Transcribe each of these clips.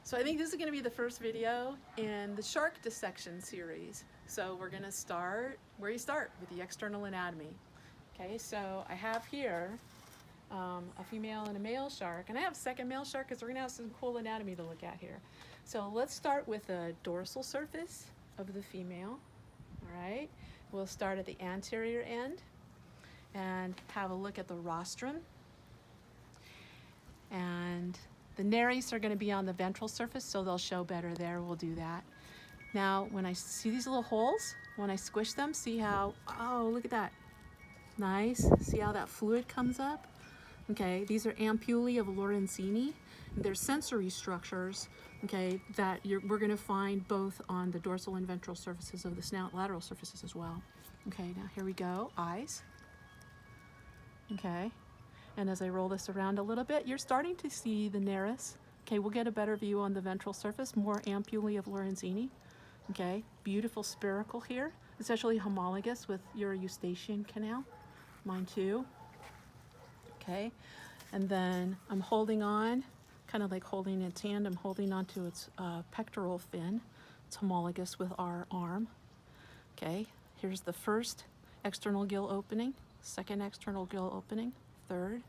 So I think this is going to be the first video in the shark dissection series. So we're going to start where you start, with the external anatomy. Okay, so I have here a female and a male shark, and I have a second male shark because we're going to have some cool anatomy to look at here. So let's start with the dorsal surface of the female. All right, we'll start at the anterior end and have a look at the rostrum. And the nares are going to be on the ventral surface, so they'll show better there. We'll do that. Now, when I see these little holes, when I squish them, see how, oh, look at that. Nice. See how that fluid comes up? Okay, these are Ampullae of Lorenzini. They're sensory structures, okay, that we're going to find both on the dorsal and ventral surfaces of the snout, lateral surfaces as well. Okay, now here we go. Eyes. Okay. And as I roll this around a little bit, you're starting to see the nares. Okay, we'll get a better view on the ventral surface, more Ampullae of Lorenzini. Okay, beautiful spherical here. It's actually homologous with your eustachian canal. Mine too. Okay, and then I'm holding on, kind of like holding its hand, I'm holding onto its pectoral fin. It's homologous with our arm. Okay, here's the first external gill opening, second external gill opening, third,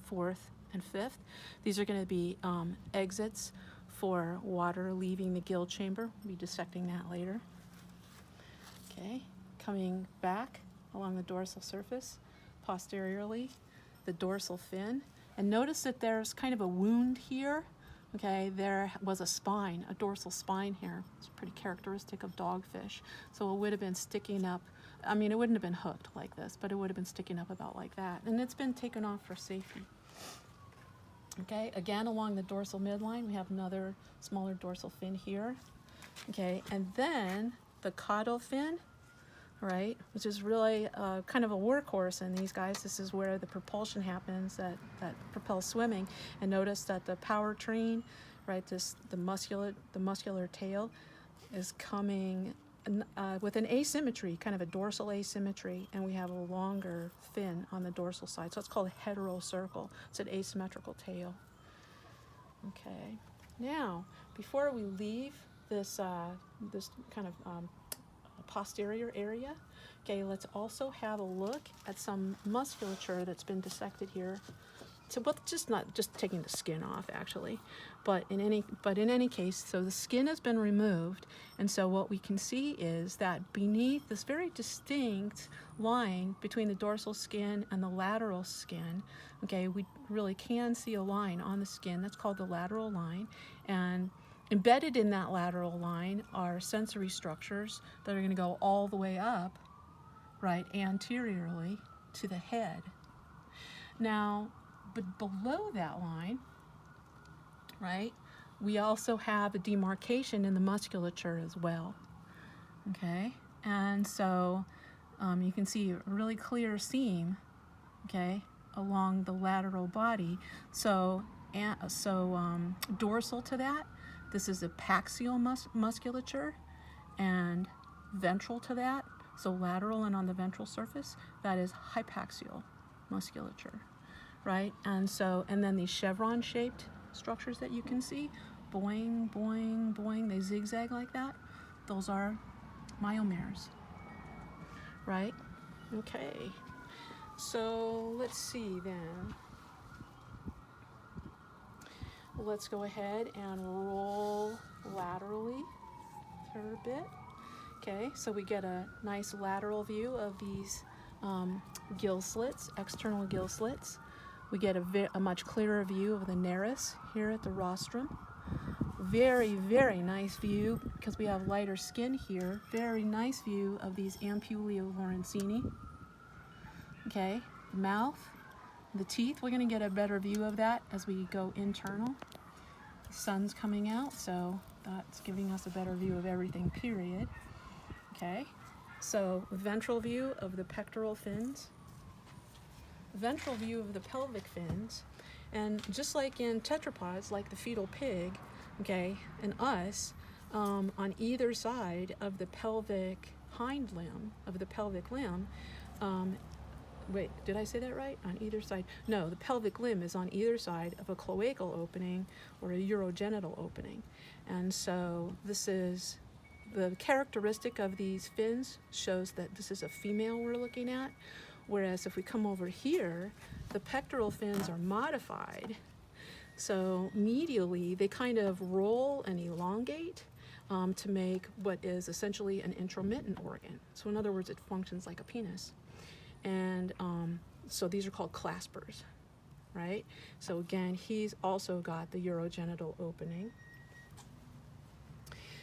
fourth, and fifth. These are going to be exits for water leaving the gill chamber. We'll be dissecting that later. Okay, coming back along the dorsal surface, posteriorly, the dorsal fin. And notice that there's kind of a wound here. Okay, there was a spine, a dorsal spine here. It's pretty characteristic of dogfish. So it would have been sticking up. I mean, it wouldn't have been hooked like this, but it would have been sticking up about like that. And it's been taken off for safety. Okay, again, along the dorsal midline, we have another smaller dorsal fin here. Okay, and then the caudal fin, right, which is really kind of a workhorse in these guys. This is where the propulsion happens that propels swimming. And notice that the powertrain, right, the muscular tail is coming with an asymmetry, kind of a dorsal asymmetry, and we have a longer fin on the dorsal side. So it's called a heterocircle. It's an asymmetrical tail. Okay. Now, before we leave this this kind of posterior area, okay, let's also have a look at some musculature that's been dissected here. So, but not just taking the skin off, actually, but in any case, so the skin has been removed, and so what we can see is that beneath this very distinct line between the dorsal skin and the lateral skin, okay, we really can see a line on the skin that's called the lateral line, and embedded in that lateral line are sensory structures that are going to go all the way up, right, anteriorly to the head. Now, but below that line, right, we also have a demarcation in the musculature as well. Okay, and so you can see a really clear seam, okay, along the lateral body. So dorsal to that, this is epaxial musculature, and ventral to that, so lateral and on the ventral surface, that is hypaxial musculature. Right, and then these chevron-shaped structures that you can see, boing, boing, boing, they zigzag like that. Those are myomeres, right? Okay, so let's see then. Let's go ahead and roll laterally for a bit. Okay, so we get a nice lateral view of these gill slits, external gill slits. We get a much clearer view of the nares here at the rostrum. Very, very nice view, because we have lighter skin here. Very nice view of these Ampullae of Lorenzini. Okay, the mouth, the teeth, we're going to get a better view of that as we go internal. The sun's coming out, so that's giving us a better view of everything, period. Okay, so ventral view of the pectoral fins. Ventral view of the pelvic fins, and just like in tetrapods, like the fetal pig, okay, and us, on either side of the pelvic hind limb, of the pelvic limb, wait, did I say that right? On either side? No, the pelvic limb is on either side of a cloacal opening or a urogenital opening. And so this is the characteristic of these fins shows that this is a female we're looking at. Whereas if we come over here, the pectoral fins are modified. So medially, they kind of roll and elongate to make what is essentially an intromittent organ. So in other words, it functions like a penis. And so these are called claspers, right? So again, he's also got the urogenital opening.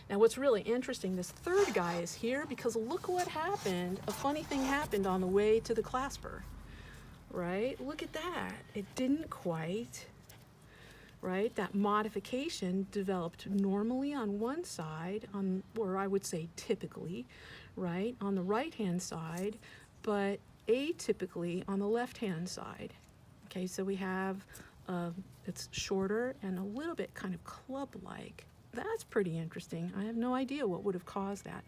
Now what's really interesting, this third guy is here because look what happened. A funny thing happened on the way to the clasper, right? Look at that. It didn't quite, right? That modification developed normally on one side, or I would say typically, right, on the right-hand side, but atypically on the left-hand side. Okay, so we have, it's shorter and a little bit kind of club-like. That's pretty interesting. I have no idea what would have caused that.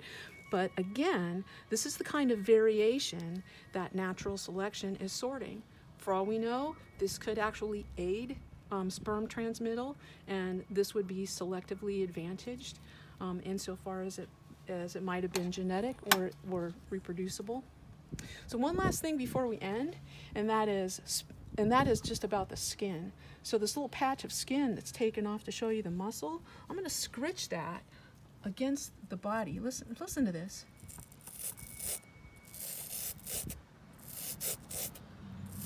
But again, this is the kind of variation that natural selection is sorting. For all we know, this could actually aid sperm transmittal, and this would be selectively advantaged insofar as it might have been genetic or reproducible. So one last thing before we end, and that is just about the skin. So this little patch of skin that's taken off to show you the muscle, I'm going to scritch that against the body. Listen to this.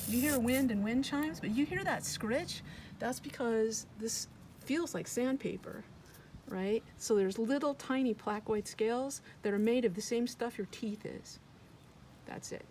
You hear wind and wind chimes, but you hear that scritch? That's because this feels like sandpaper, right? So there's little tiny placoid scales that are made of the same stuff your teeth is. That's it.